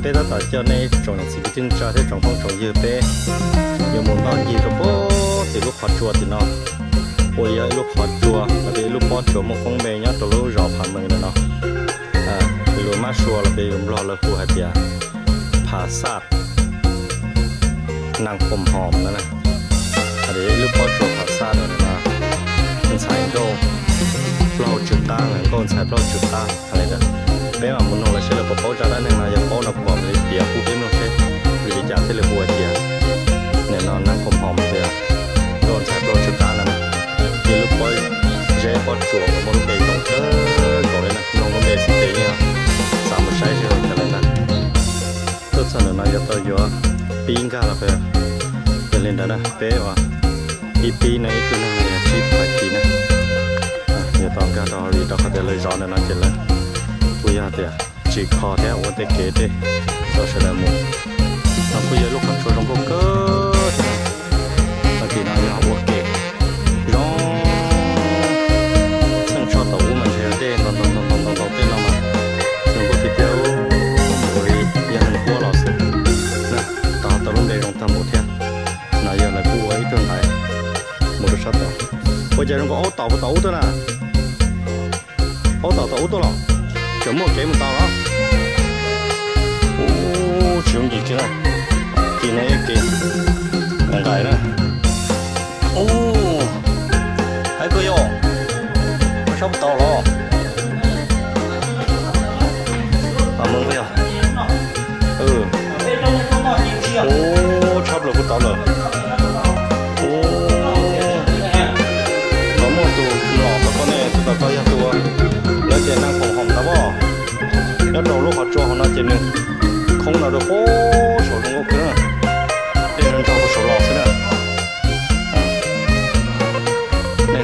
bé đó tại cho nên trồng những cái chân cho thế trồng phong trồng dưa bé giờ muốn bao nhiêu rồi bố thì lúc họ chua thì nó ôi giờ lúc họ chua là vì lúc bỏ chua một con bé nhá từ lúc rò phẳng mình rồi nó từ lúc má chua là vì lo là phù hợp bia phá sát nàngผมหอมนั่นนะเดี๋ยวลูกพ่อโจผาซาเลยนะมันใช้โดเปล่าจุดตั้งก็ใช้เปล่าจุดตั้งอะไรนะเป๊ะมันนองเลยเชื่อพอพ่อจะได้หนึ่งนะอย่าพ่อหนักกว่าเลยเดี๋ยวผู้เป็นน้องเช่วิธีการที่เราบัวเดียเนี่ยนอนนั่งผมหอมเลยก็ใช้เปล่าจุดตั้งนั่นนะเดี๋ยวลูกพ่อเจ้พ่อโจมันลูกเด็กต้องก่อนเลยนะน้องลูกเด็กสิเดียสามใช้เชื่อกันเลยนะตัวสั่นนะอย่าตัวเยอะปีนกันละเพื่อจะเล่นได้นะเป๊ะว่ะอีปีไหนตัวนึงเนี่ยชีพไปปีนะเดี๋ยวตอนการรอรีเราเขาจะเลยร้อนนะเจริญผู้ยาเดียจีคอแท้ว่าเด็กเก๋เด้เราเฉลิมมุเราผู้ยาลูกคนช่วยลงก็เกิดบางทีเราอยากว่าเก๋ร้องซึ่งชอบตัวมันเฉยเด้นอนเต้นเรามาถึงก็ทีเดียวรียังหัวเราสึกตอนลงได้ลงทำหมดเทียนนายยังเลยกู้ไว้จนไหนหมดชัดแล้ววันนี้เราก็เอาต่อตัวน่ะเอาต่อตัวหรอจะมั่วเกมมันต่อหรอโอ้ชิวจริงจริงอ่ะกินไหนกินอะไรนะโอ้ให้ก็ยอมไม่ชอบต่อหรอมึงไปอ่ะโอ้ชอบเลยพูดต่อเลยโอ้เราหมดตัวหลอกแล้วก็เนี่ยตัวก็ยังตัวแล้วเจนั่งของหอมนะบ่แล้วเราลูกขอจัวของเราเจนึงคงเราดูโอ้โฉลงก็คือเดินทางไปโฉลอกซะเนี่ย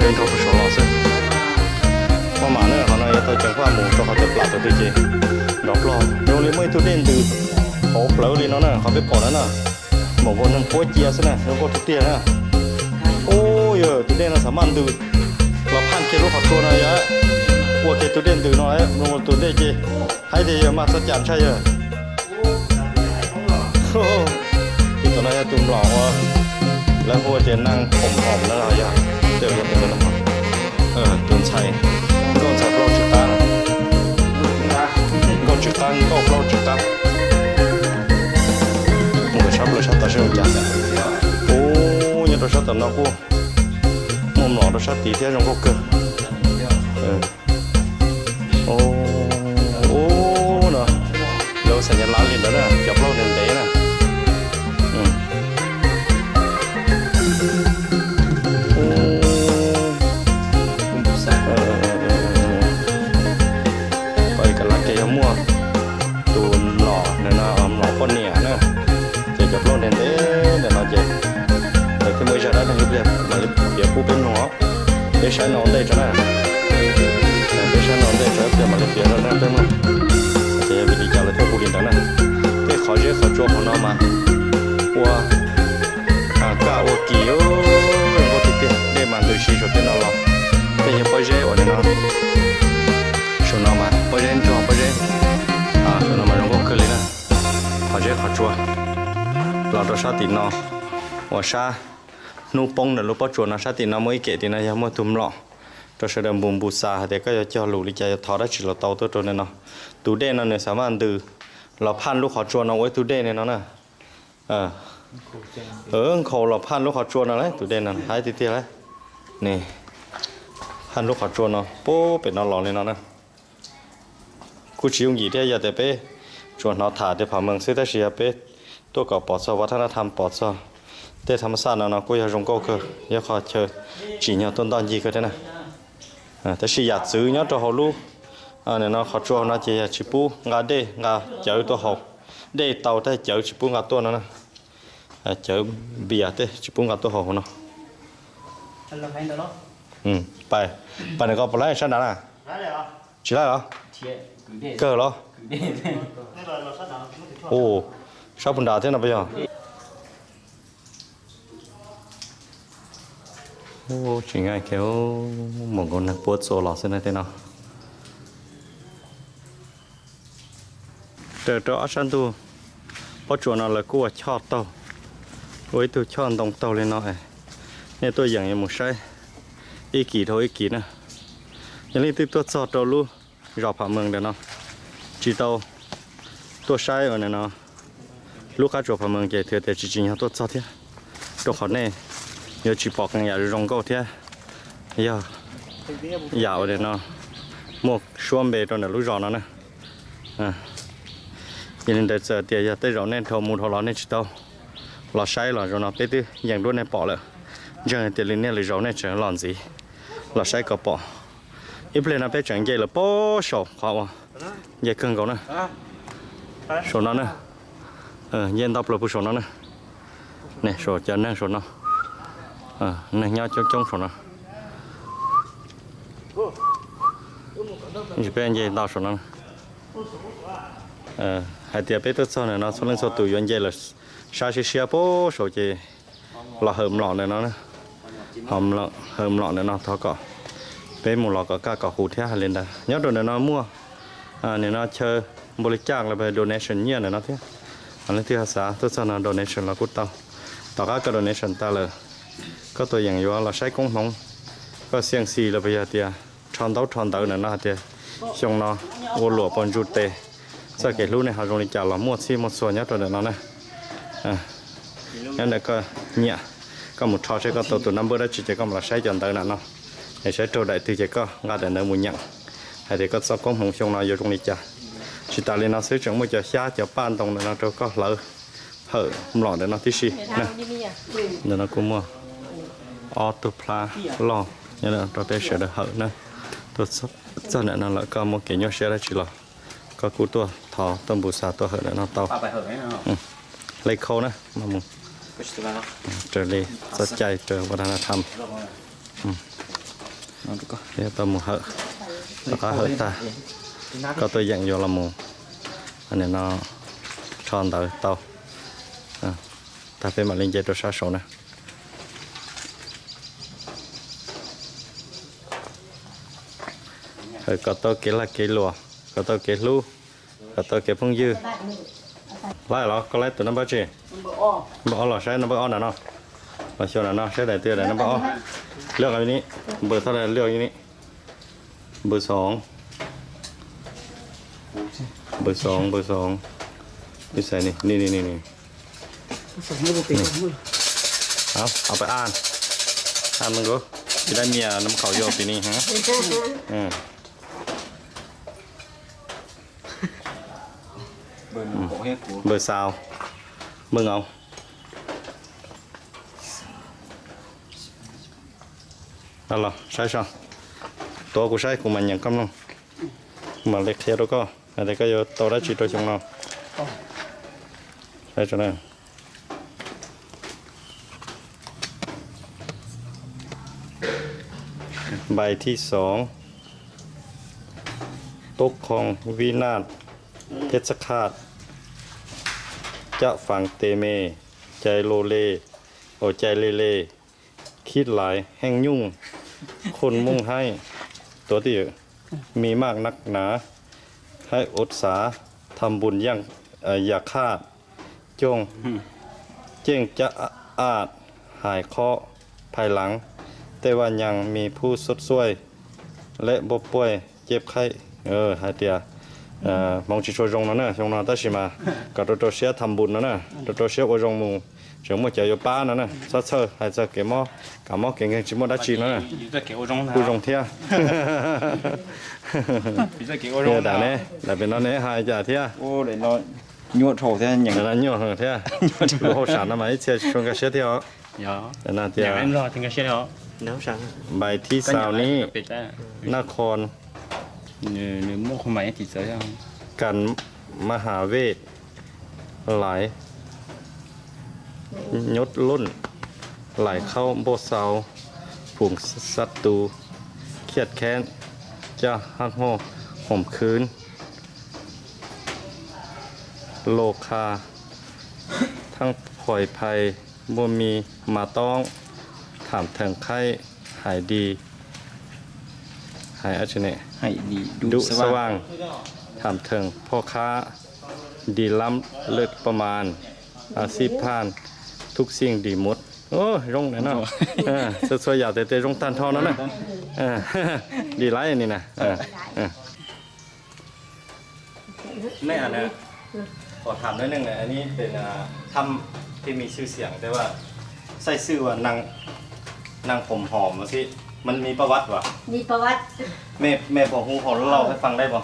เดินทางไปโฉลอกซะว่าหมาเนี่ยเขาเนี่ยตัวจังว่าหมูตัวเขาจะปลาตัวที่เจดอกปลอมโยนเลยไม่ตัวเด่นดื้อโอ้เปล่าเลยเนาะน่ะเขาไปปอดแล้วน่ะบอกว่านั่งโคตรเจียซะน่ะแล้วก็ทุกเตี้ยน่ะโอ้ยตัวเด่นน่ะสามารถดื้อเราพันเกลูกขอตัวน่ะยะวัวเกตัวเด่นดื้อน้อยลงมาตัวเด่นเจให้เดียมาสัจจันใช่เหรอโอ้ที่ตัวนั้นตุ้มหล่อวะแล้ววัวเจนั่งผมหอมแล้วอะไรอ่ะเดี๋ยวจะเป็นอะไรมั้งตุนชัยก็ใช้โปรจุดตั้งก็จุดตั้งก็โปรจุดตั้งชอบเลยชอบตัวเชื่อมจังโอ้ยตัวชอบตัวน้องกูมุมหล่อตัวชอบตีเที่ยวจงกูเกินโอ้เนาะเราสัญลักษณ์เลยนะจับเราเดินเตะนะไปกันละเกี่ยวมั่วตัวหล่อเนี่ยนะหล่อคนเนี่ยนะจับโลเด่นเด้เดี๋ยวเราจะแต่ที่มือจะได้ทั้งเรียบมาเดี๋ยวผู้เป็นหัวได้ใช้นอนได้จ้ะนะได้ใช้นอนได้จ้ะเดี๋ยวมาเรียบแล้วนะเป็นมั้งจะวิธีการเลยทั่วผู้เรียนแล้วนะได้ขอเยอะขอจ้วงของน้องมาว่าก้าวกี่โอ้ยก็ติดได้มาโดยชี้ชดเป็นเราแต่ยังพอเยอะวันนี้เนาะชวนน้องมาพอเยอะจ้วงพอเยอะชวนน้องมาลงก็ขึ้นเลยนะขอเยอะขอจ้วงเราตัวชาตินอว่าชานูปงเดี๋ยวลูกป้าจวนนะชาตินอไม่เกตินะยังไม่ทุ่มหล่อตัวเสด็จบุญบูชาเด็กก็จะเจ้าลูกลิจจะทอได้ชิลเราเตาตัวเนี่ยเนาะตูเด่นนั่นเนี่ยสามารถดื้อเราพันลูกขอจวนเอาไว้ตูเด่นเนี่ยเนาะนะเขาเราพันลูกขอจวนอะไรตูเด่นนั่นหายทีเดียวเลยนี่พันลูกขอจวนเนาะโป๊เป็นนอนหล่อเลยเนาะนะกูชิวหยีเดียอย่าแต่เป้จวนเราถ่ายเดี๋ยวผ่าเมืองซื้อได้เสียเป้ตัวกับปอดซอวัฒนธรรมปอดซอแต่ธรรมศาสตร์เราก็ยังรงก็คือยังขอเชิญจีเนาะต้นตอนยีก็ได้นะแต่สิอยากซื้อเนาะตัวเขาลูกเนี่ยเนาะขอชัวร์นะเจียชิปูงาเดงาเจอตัวเขาเดเตาได้เจอชิปูงาตัวนั้นนะเจอเบียร์เต้ชิปูงาตัวเขาเนาะไปไหนก็ไปไล่ชั้นนั้นอ่ะชิได้เหรอเกิดเหรอโอ้ชอบปุ่นดาเท่านั้นไปยังโอ้จริงไงแค่หมองคนนักปวดโซลอสนั่นเองเนาะเดี๋ยวอาชันตัว ราะจวนเราเลยกูว่าชอบเต้าไว้ตัวช่อนตรงเต้าเลยเนาะเนี่ยตัวอย่างยังหมดใช้อีกี่เท่าอีกี่นะอย่างนี้ตัวจอดตัวรู้รอผ่าเมืองเดี๋ยวเนาะจีเต้าตัวใช้เอาเนี่ยเนาะลูกค้าจบผ่าเมืองเกถือแต่จริงๆเขาตัวจอดเท่าตัวเขาเนี่ยเดี๋ยวจีปอกกันอย่ารงก็เท่าอย่ายาวเลยเนาะหมวกช่วงเบตตอนเดี๋ยวรู้รอเนาะนะยันเดี๋ยวเจอเดี๋ยวจะได้เราเนี่ยทอมูทอเราเนี่ยจีเต้าเราใช้เราเราไปตื้ออย่างด้วยในปอเลยยังเดี๋ยวเนี่ยเราเนี่ยจะหลอนสิเราใช้กระป๋ออีเปลี่ยนไปจังเกลือป้อชอบเขาอ่ะเยอะขึ้นเขานะชนนั่นนะเย็นตับเลยผู้ชนนั่นนะเนี่ยชนจะนั่งชนเนาะเนี่ยย่าจ้องชนนะอีเป็นเย็นตับชนนั่นให้เดี๋ยวไปตัวซ้อนเนี่ยเนาะส่วนเรื่องส่วนตัวยันเย็นเลยชาเชียป้อชนเจเราเหิมหลอนเนี่ยเนาะหอมเราเหิมหลอนเนี่ยเนาะทอก่อเป็นหมู่หลอกก็กะหูเท่าเล่นได้ย้อนโดนเนี่ยเนาะมั่วเนี่ยเนาะเชิญบริจาคแล้วไป donation เนี่ยเนาะเท่าอันนี้ที่ภาษาตัวสน donation เราก็ต่อก็ donation ตาเลยก็ตัวอย่างอยู่ว่าเราใช้กงหงก็เสียงซีเราไปเตียทอนเต้าเนี่ยเนาะเตียช่วงเนาะโอหลวงปนจุดเตะสักเกตรู้ในหาบริจาคเรามั่วซีมั่วส่วนย้อนตัวเนี่ยเนาะนะงั้นเด็กก็เนี่ยก็หมดทอใช้ก็ตัวนัมเบอร์ได้จีเจก็มาใช้จนเตอร์นั่นเนาะให้ใช้ตัวใดที่จะก็งานแต่เนื้อมุนยังให้เด็กก็สักก้มหงชงนอยอยู่ตรงนี้จ้ะชิตาเลนเราซื้อจังมือจะช้าจะป้านตรงนั้นเราก็เลอะเหอะหล่อเดี๋ยวเราที่ชีนะเดี๋ยวเรากูมั่วออตัวพลาหล่อเนี่ยนะเราไปเสียเดือเหอะนะตัวสักเจ้าเนี่ยนั่นแหละก็มาเกี่ยวเสียได้จีหรอก็กูตัวทอต้นบูชาตัวเหอะเนี่ยเราเตาเลยเขานะมามุเจอเลยสนใจเจอวัฒนธรรมเนี่ยตัวหมูเหอะแล้วก็เหอะตาก็ตัวอย่างโยลมูอันนี้เนาะชอนเตาถ้าเป็นมาเล่นเจตัวชาโชนะเหอะก็ตัวเกล้าเกลัวก็ตัวเกลูก็ตัวเกพุ่งยื้อไล่หรอก็ไล่ตัวน้ำบ้าจีบ่อหรอใช้น้ำบ้าอ้อนเนาะมาชวนเนาะใช้ได้เตือนได้น้ำบ้าอ้อเลือกอะไรนี้เบอร์เท่าไรเลือกอย่างนี้เบอร์สองนี่ใส่นี่เอาไปอ่านมึงก็จะได้เมียน้ำเขาโยปีนี้ฮะเบอร์สาวมึงเอาอะไรใช่ตัวกูใช้กูมันยังกำลังมาเล็กเทียแล้วก็อะไรก็อยู่ตัวได้จีตัวชงเราใช่จังเลยใบที่สองตกของวินาศเพชรฆาตจะฝังเตเมใจโลเลใจเลคิดหลายแห่งยุ่งคนมุ่งให้ตัวที่มีมากนักหนาให้อดสาทำบุญอย่างอย่าคาดจงเจ้งจะอาจหายเคราะห์ภายหลังแต่ว่ายังมีผู้สดช่วยและบ่ป่วยเจ็บไข้หายเตียมองจิตช่วยจงนั่นนะจงนั่นตั้งชิมากับตัวเสียทำบุญนั่นนะตัวเสียอจงมูเฉยมั่วใจอยู่ป้านั่นนะซัดเซอร์ให้จะเก็บหม้อกับหม้อเก่งๆจิมั่วได้จีนั่นนะกูจงเทียแต่เนี่ยแต่เป็นนั่นเนี่ยหายจ่าเทียโอ้เดี๋ยวเราหยวดโถเทียอย่างนั้นหยวดเทียรู้เขาสั่งทำไมเทียชวนกันเสียเทียแต่นั่นเทียรอถึงกันเชียวใบที่สาวนี้นครหรือมุขหมายติดเสือกันมหาเวทหลายยศลุ่นไหลเข้าโบเซาผุ่งศัตรูเครียดแค้นจะหักโหห่มคืนโลคาทั้งปล่อยภัยบ่มีมาต้องถามถึงไข้หายดีหายอาชเนะหายดีดุสว่างถามถึงพ่อค้า ดีล้ำเลิศประมาณอาชีพผ่านทุกสิ่งดีหมดโอ้ยรงไหนเนาะสวยๆอยากแต่รงตันทองนั่นนะดีไรนี่นะแม่นะขอถามนิดนึงนะอันนี้เป็นทำที่มีชื่อเสียงแต่ว่าใส่ชื่อว่านางผมหอมสิมันมีประวัติวะ มีประวัติ แม่บอกฮู้พอเล่าให้ฟังได้ป่ะ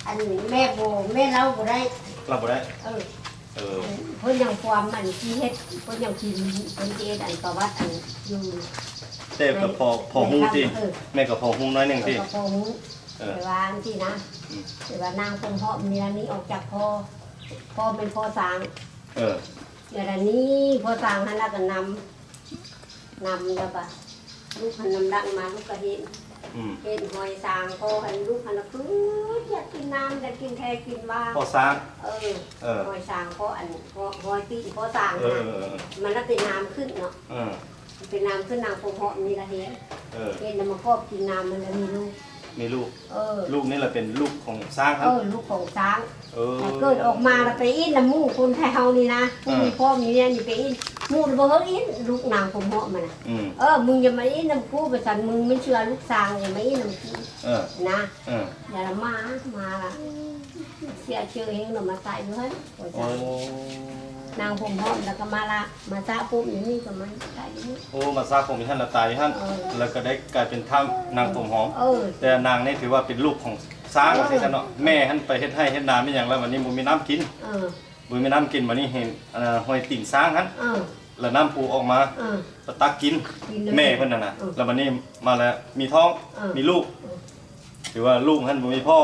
อันนี้แม่เล่าบ่ได้ เล่าบ่ได้ เพิ่นยังความมันที่เฮ็ดเพิ่นยังกินเพิ่นเฮ็ดอันประวัติอันอยู่ แต่ก็พอฮู้ติแม่ก็พอฮู้น้อยหนึงติ ก็พอฮู้แต่ว่าอันที่นะแต่ว่านางคงเพาะเมียนี้ออกจากพ่อเป็นพ่อสร้างเดี๋ยวนี้พ่อสร้างหั่นน่ะก็นำแล้วก็ลูกหันนำดังมาลูกก็เห็นหอยสร้างพ่อให้ลูกหันน่ะคืออยากกินน้ำอยากกินแท้กินว่า พอสร้างหอยสร้างพ่ออันหอยตีพ่อสร้างนะมันแล้วเป็นน้ำขึ้นเนาะเป็นน้ำขึ้นนางคงเพาะมีละเห็นแล้วมันครอบกินน้ำมันแล้วมีลูกลูกนี่แหละเป็นลูกของช้างครับลูกของช้างเกิดออกมาแล้วไปอินน้ำมูกคนไทยเฮานี่นะมีพ่อมีเนี่ยนี่ไปอินมูดบ่เฮิงอินลูกนางผมเหาะมันนะมึงอย่ามาอินน้ำกูไปสั่นมึงไม่เชื่อลูกช้างอย่ามาอินน้ำกูนะอย่าละมาละเสียเชื่อเฮงเรามาใส่ด้วยนางผมเหาะแล้วก็มาซาปุ๊บนี่ก็มันใส่นี่มาซาผมท่านละตายท่านแล้วก็ได้กลายเป็นถ้ำนางผมหอมแต่นางนี่ถือว่าเป็นลูกของช้างใช่ไหมเนาะแม่ท่านไปเฮ็ดให้เฮ็ดนาไม่อย่างแล้ววันนี้บุมีน้ำกินบุมีน้ำกินวันนี้เห็นหอยติ่งช้างท่านแล้วน้ำปูออกมาตักกินแม่เพิ่นน่ะแล้ววันนี้มาแล้วมีท้องมีลูกถือว่าลูกท่านบุมีพ่อ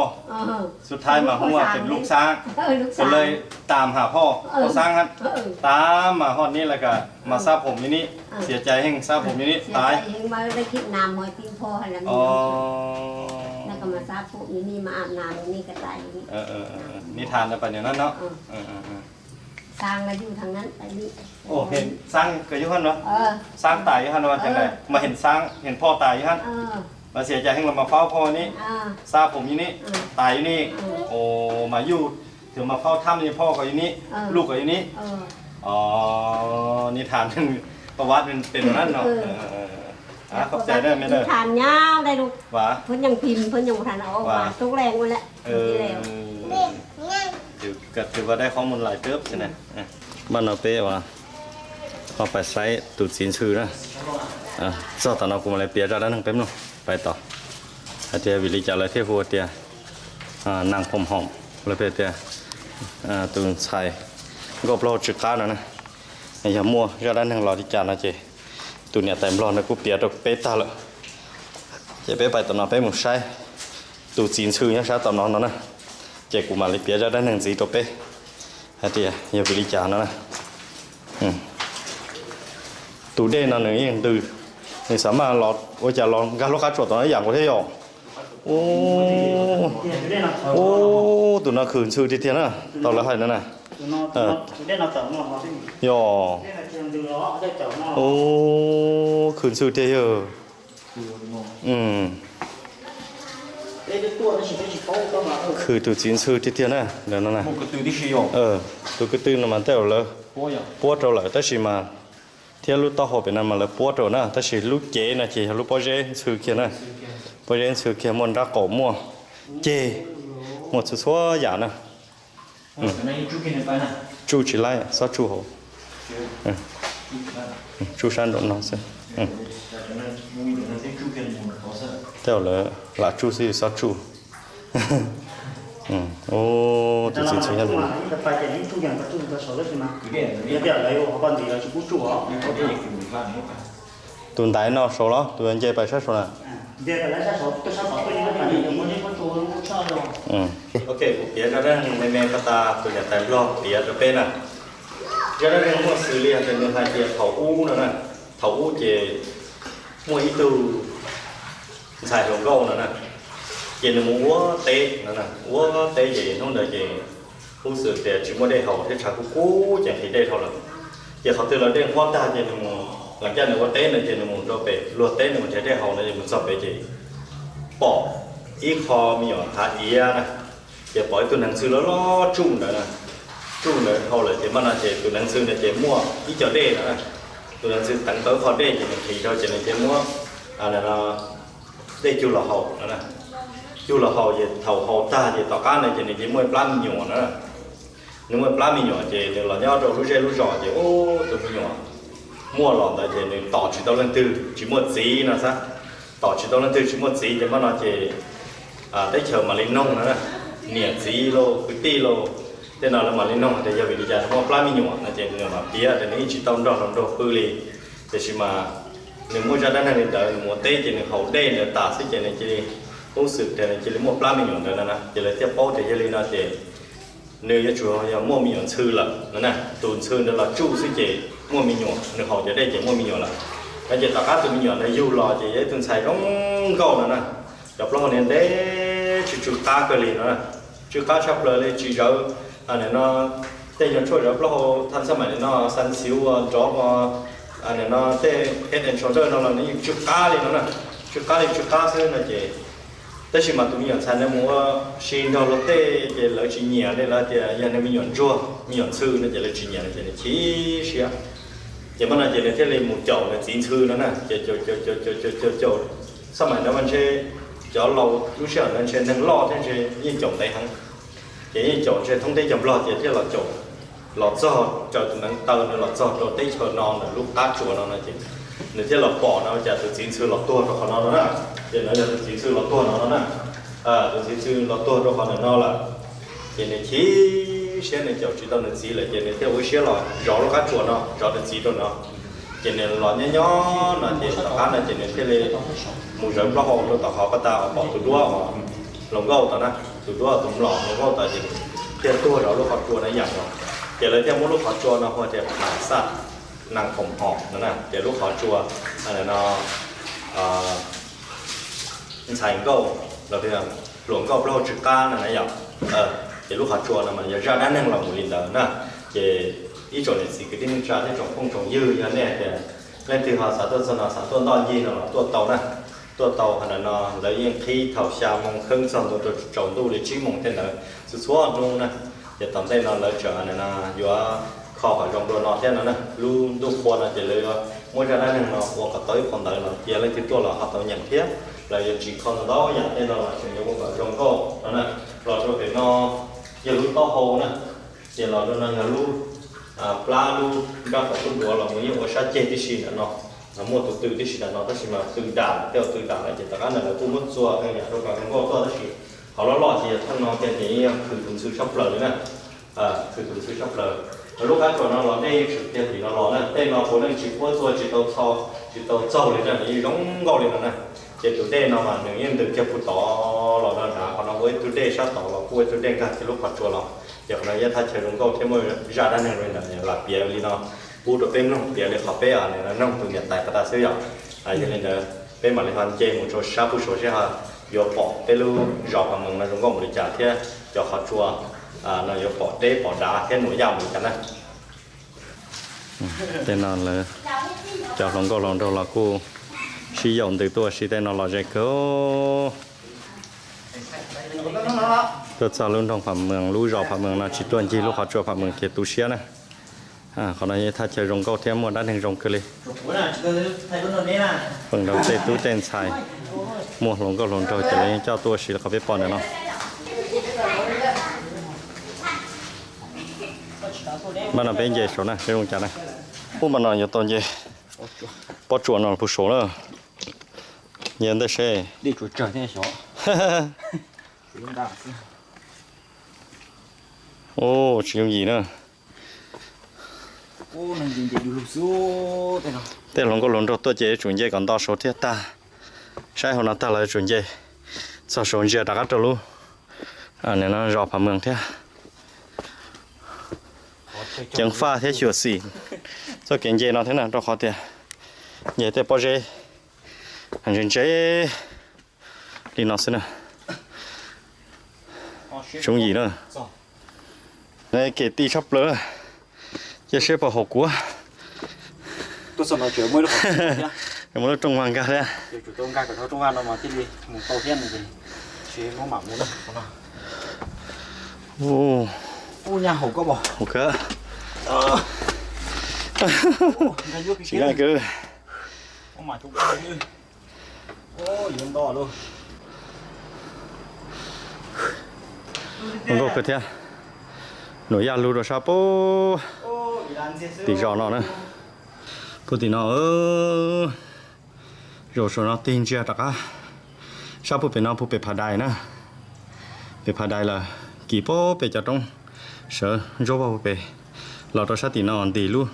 สุดท้ายมาหัวเป็นลูกช้างก็เลยตามหาพ่อช้างท่านตามมาฮอดนี้แล้วก็มาซาผมอยู่นี่เสียใจแห่งซาผมอยู่นี่ตายเฮงมาได้คิดน้ำหอยติ่งพ่อให้แล้วแล้วก็มาซาปุ๊บนี่มาอาบน้ำนี่ก็ตายนี่นิทานจะเป็นอย่างนั้นเนาะสร้างมาอยู่ทางนั้นไปนี่โอ้เห็นสร้างเกิดอยู่ฮั่นเนาะสร้างตายอยู่ฮั่นว่าจังไดมาเห็นสร้างเห็นพ่อตายอยู่ฮั่นมาเสียใจให้เรามาเฝ้าพ่อนี้ซาผมอยู่นี่ตายอยู่นี่โอ้มาอยู่ถึงมาเฝ้าถ้ำนี่พ่อก็อยู่นี่ลูกก็อยู่นี่นิทานประวัติเป็นนั่นเนาะขอบใจได้ไหมเด้อทานยาวได้ลูกเพิ่นยังพิมพ์เพิ่นยังทานออกมาทุกแรงหมดแล้วถือว่าได้ข้อมูลหลายเติบใช่ไหมบ้านเราเป๊ะว่ะพอไปไซต์ตูดสินชื่อนะสอดตอนเราคุมอะไรเปียจะได้นั่งเป๊ะเนาะไปต่ออาเจียวิลิจาระเทพหัวเตียนางผมหอมเลยเปียเตียตูนใส่ก็ปลอดจุดก้านะอย่ามัวจะได้นั่งรอที่จานนะเจตูเนี่ยแต่ปลอดนะกูเปียตัวเป๊ะตาละเจเป๊ะไปตอนเราเป๊ะหมดใช่ตูดสินชื่อเนี่ยใช่ตอนน้องนะเจ้ากูมาเลยเปียจะได้หนึ่งสีตัวเป้ฮะเดียอย่าไปริจานะตูเด่นนั่นหนึ่งยังดื้อนี่สามารถหลอดว่าจะลองการลูกค้าจดตอนนี้อย่างก็เที่ยวโอ้ตัวน่าขืนชื่อที่เทียนะตอนละให้นั่นน่ะย่อโอ้ขืนชื่อเที่ยวคือตัวจีนชื่อที่เทียนะเดี๋ยวนั่นนะตัวกระตือนั่นมันเท่าเลยปวดเราเลยแต่ชิมาเที่ยวลูกต่อหัวเป็นนั่นมาเลยปวดเรานะแต่ชิลูกเจนะชิลูกพ่อเจชื่อเขียนนะพ่อเจชื่อเขียนมันรักก่อมั่วเจหมดสุดๆอย่างนะจูจีไล่ซอจูหัวจูชันโดนน้องเสียเท่าเลยละจูสิซอจูโอ้ตัวจริงใช่ไหมตัวไหนเนาะโซ่แล้วตัวนี้ไปใช่ไหมโอเคเดี๋ยวจะเรื่องในเมฆตาตัวอย่างแต่รอบเดี๋ยวจะเป็นอ่ะจะได้เรื่องว่าสื่อเรียนเป็นเรื่องไทยเกี่ยวเถาอู้นั่นน่ะเถาอู้เจมวยตูใส่หลงโก้นั่นน่ะเจนมัวเตะนั่นน่ะวัวเตะเจนน้องเด็กเจผู้สื่อแต่ชิมว่าได้เถาที่ชาคู่จะเห็นได้เท่าไหร่เดี๋ยวเขาตื่นเราเด้งความตาเจนมัวหลังจากนั้นว่าเตะนั่นเจนมัวเราไปรัวเตะนั่นมันใช้ได้เท่านั้นมันสับไปเจปอกอีคอมีหยอดขาเอียนะเดี๋ยวปล่อยตัวหนังสือแล้วล้อจุ่มนะ chú nữa hầu là chỉ mà là chỉ tụi năng sư là chỉ mua ít cho đê nữa tụi năng sư tặng tới khó đê chỉ mình thì thôi chỉ là chỉ mua là nó đê chú là hầu nữa nè chú là hầu gì thầu hầu ta gì tao cá này chỉ là chỉ mua plan nhiều nữa nếu mà plan nhiều chỉ là nhau rồi lúc rõ chỉ ô tụi mình nhỏ mua lon là chỉ tỏ chỉ tao lên từ chỉ mua gì nữa sao tỏ chỉ tao lên từ chỉ mua gì chỉ mà nó chỉ tới chờ mà lên nông nữa nè gì lô cái ti lô thế nào là mà lên nông thì giờ bị đi ra mua plan nhiều là chỉ người mà bia thì nếu chỉ tao đó làm đồ bự li thì chỉ mà nếu mua ra đó này đợi mua tê chỉ hậu tê nữa ta sẽ chỉ này chỉ công sự thì chỉ lấy mua plan nhiều nữa nè chỉ lấy tiếp bao thì giờ lên nó chỉ nếu như chúa giờ mua miếng sư là nè tuần sư đó là chú sẽ chỉ mua miếng nhỏ nếu họ giờ đây chỉ mua miếng nhỏ là cái chỉ tất cả tụi miếng nhỏ này dù là chỉ tuần xài không câu nữa nè đập lo nên để chú cá cái gì nữa chú cá chắp lời chỉ rồi này nó tên nhân chơi đập lo thanh sớm này nó săn xíu chó này nó tên hết đến chỗ chơi nó là những chú cá gì nữa nè chú cá xưa là chỉ tất nhiên mà tụi mình nhận nó mua xin đâu là tê chỉ là chỉ nhẹ đây là chỉ giờ này mình nhận chua mình nhận sư nó chỉ là chỉ nhẹ chỉ là chỉ xíu chỉ mà là chỉ là thế là một chậu là chín sư nữa nè chỉ chậu sao mà nó vẫn chơi cho lâu lúc sau nó chơi nâng lo thế chơi như chậu tay hắn chỉ như chậu chơi thông tin chậu lo chỉ thế là chậu lọt giò chậu tụi nó tơ nó lọt giò chậu tây chậu non là lúc cá chùa nó là chỉ nếu thế là bỏ nó chỉ từ chín sư lọt tua rồi còn nó nữa chỉ nói là từ chín sư lọt tua nó nè từ chín sư lọt tua rồi còn nó là chỉ này chỉ xe này chậu chỉ tao là gì là chỉ này theo cái xe là rõ nó cá chùa nó rõ được gì rồi nó chỉ này lọt nhỏ là chỉ tao cá là chỉ này thế là mùi rơm nó hồ nó tao họ bắt tao bỏ từ đua mà lồng gâu tao nè từ đua tụm lọ lồng gâu tao chỉ theo tua rõ lúc họ chùa nó nhặt rồi chỉ là theo mỗi lúc họ chùa nó hoa thì phản xạ năng khổng họng nữa nè để lúc họ chùa này nó thành câu là thì luồng câu lâu trực ca này nhở để lúc họ chùa là mình ra đá năng lòng một linh đó nè để ý chỗ này gì cái tin ra cái trồng không trồng dư như này thì lên từ họ xã tuần đo gì nó tuần tàu nè tuần tàu hay là nó lấy những khi thảo xa mong khưng xong rồi trồng tu để chỉ mong thế nào sự số luôn nè để tầm đây nó lấy trở này là vừa kho phải trong đồ nọ thế nè luôn đồ khoa là chỉ lấy mỗi ra đây nó hoặc cả tới còn đợi là giờ lên thì tôi là học tàu nhận thiết là chỉ còn đó nhận đây là chỉ có một trong cô đó nè rồi rồi thì nó giờ lúc to hồ nè giờ là nó là luôn pla luôn ra khỏi trong đồ là mấy những cái chết tí xí nó là mua từ tí xí nó tất mà từ đàn theo từ đàn là chỉ tất cả là cũng mất xua hay là rồi còn có to tí xí họ lo thì thân nó cái gì thử dùng sự sắp lời nữa thử dùng sự sắp lời lúc đó nó lo đây trực tiếp thì nó lo nè đây nó có nên chỉ có rồi chỉ tàu trâu lên là như đóng gò lên nè chỉ từ đây nó mà nếu như được cái phụ tỏ lo nó đã còn nó với từ đây sát tỏ là cuối từ đây cả thì lúc phát chua lo giờ nó giờ thay chơi đóng gò thêm mới ra đan này rồi là bia li nó bu được bên nông bia li họ bé này nó nông từ Nhật tại ta sử dụng cho nên là bên mà li hoàn chơi một số sa phụ số sẽ ha giờ bỏ bên lu rọ bằng mừng là đóng gò một cái trả thế cho họ chua nó giờ bỏ đế bỏ đá cái núi dòng mình nè tên nó là chào lòng câu lòng đâu là cô sử dụng từ tua sử tên nó là dây câu tôi sao luôn trong phạm mường lúa rau phạm mường là chỉ tuần chỉ lúc họ cho phạm mường kia tu sửa nè còn này thay chơi rong câu thêm một đá thành rong cơ li phần đầu tên tu tên xài mua lòng câu lòng trâu chỉ lấy cho tua sử làเขาไปปอนnữa nó mà nó bên dễ số này cái con chả này ủa mà nó nhiều tồn dễ bỏ chuột nó phụ số nữa nhìn thấy xe đi chuột trở thế số ô chuyện gì nữa ô này gì gì lục số thế nào tên lòng có lòng đâu tôi dễ chuẩn dễ còn đo số thiết ta sai hôm nào ta lại chuẩn dễ sao số dễ đã cắt rồi luôn này nó rọ phạm mường thế chẳng pha thế chùa xì cho kiện dê nó thế nào cho khó tiền nhẹ thế bao dê hành trình chế đi nó xem nào chúng gì nữa đây kể ti shop lỡ giờ xếp vào hộp của tôi sợ nó chữa mới được mới được trong hoàng ca đấy chủ tông ca của nó trong hoàng nó mà cái gì một tàu thiên này gì chế nó mỏng muốn đâu ô ô nhà hổ có bỏ ok nhà vô cái chỉ là cứ ô mà chúng ta như ô gì to luôn không có cái thế nổi da lù rồi sao bố tí rõ nó nữa bố tí nó rồi số nó tin chưa đặc á sao bố nó bố phá đài nữa phá đài là kỳ bố về cho trong sợ rồi bố về lọ đó sát tí nó ăn tí luôn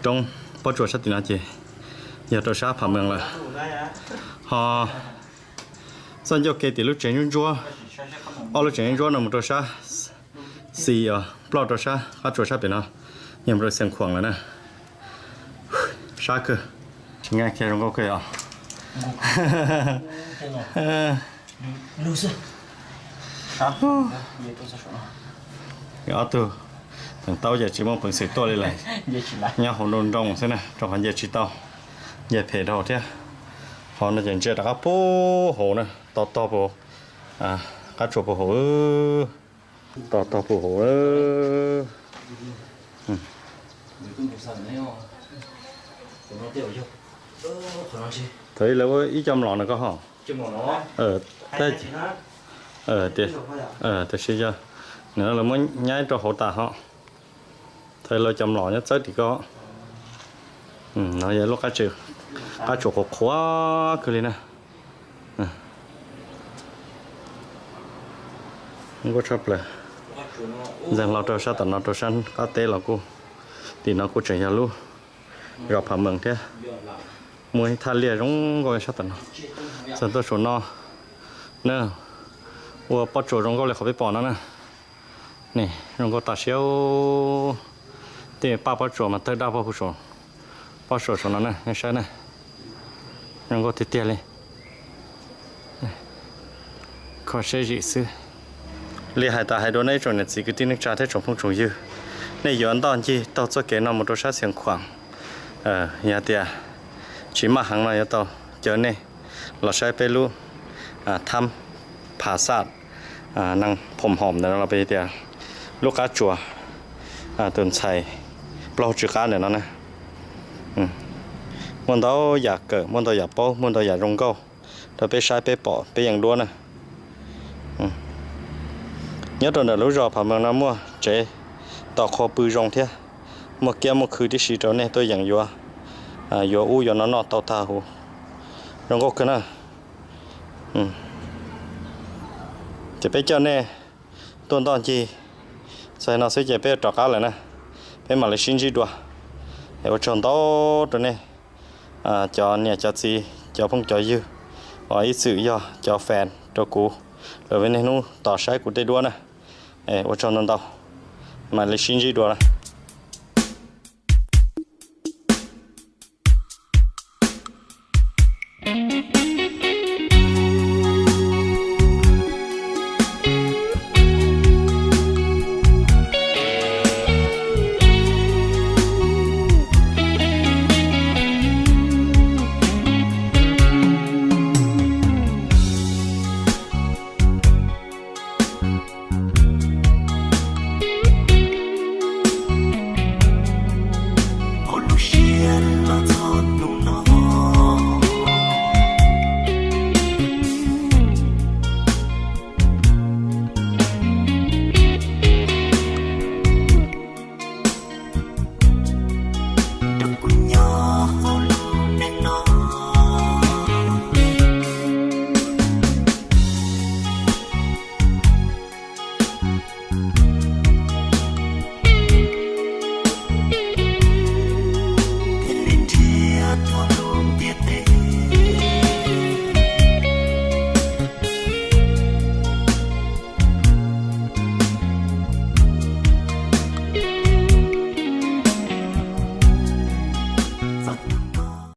trong bố chuột sát tí nó chị giờ tôi sát phạm mường là họ xong cho cái tí lúc chạy nhún chua lúc chạy nhún chua nó một tôi sát xì plot tôi sát các chuột sát bên nó nhưng mà tôi xem khoảng là nè sát cơ nghe kia không có cái lưu sư sao vậy tôi sao ở từ thằng tao giờ chỉ mong phần sự tôi lên vậy chỉ là nhau hồn đồn trong thế này trong phần giờ chỉ tao giờ phải đâu thế họ nó dành cho các bố hồ nè to to bố các chuột bố hồ to to bố hồ thấy là ý trong lọ này có hả thế xí cho nữa là muốn nhái cho hỗ tạ họ thấy là trong lọ nhất chết thì có nó vậy lúc cá chuột hộp khóa cứ lên nè không có chấp là rằngเราจะตอนเราจะก็เตะเรากูตีเรากูเฉยๆรู้เราผ่าเมืองเท่มวยทะเลร้องก็จะตอนส่วนตัวชนนอเนอะว่าปัจจุบันก็เลยเขาไปปอนนั่นนะนี่เราก็ตัดเชี่ยวตีป้าปัจจุบันมาเตะดาวผู้ชมปัจจุบันนั่นนะไม่ใช่นะเราก็ติดเตี้ยเลยขอเชื่อจีซื้อliên hải ta hai đôi này rồi này chỉ cái tin nước trà thế trong phong trùng dư này giờ đón chi tao cho cái nó một đôi sát xiềng khoảng nhà tiệt chỉ mà hàng này tao chờ này là sai pe lu thăm phá sát năngผมหอมเนี่ยเราไปtiệtลูกค้าจั่วตื่นใส่เปล่าจุกาเนี่ยนะมันเราอยากเกิดมันเราอยากโป้มันเราอยากรงเก้าเราไปใช้ไปปอไปอย่างด้วนนะnhớ tuần đã lối rò phạm bằng năm mua chế tàu kho bự rong thế một kia một khử đi xí trâu này tôi dặn vô vô u vô nó nọ tàu thà hồ rong gốc cái nào chỉ biết cho nè tuần tuần chi sai nó sẽ chỉ biết trọ cá lại nè biết mà lại xin gì đùa để chọn tàu rồi nè cho nè cho gì cho phong cho dư và ít sự cho fan cho cũ rồi bên này nó tỏ sai của tây đua nè 我找能到，买了新机多了。